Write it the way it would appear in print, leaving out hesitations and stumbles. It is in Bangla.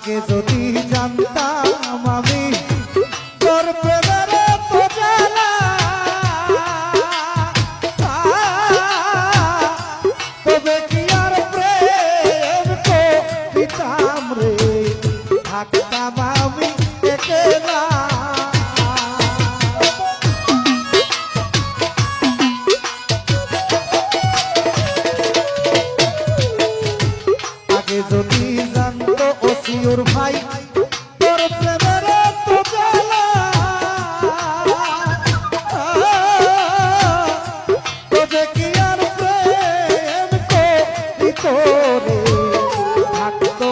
আগে যদি জানতাম আমি তোর প্রেমের তো জ্বালা, তবে কি আর প্রেম করিতাম রে, থাকতাম আমি একলা। আগে যদি জানতো ওসিওর ভাই তোর প্রেমের তো জ্বালা, তবে কি আর প্রেম করিত রে, থাকতো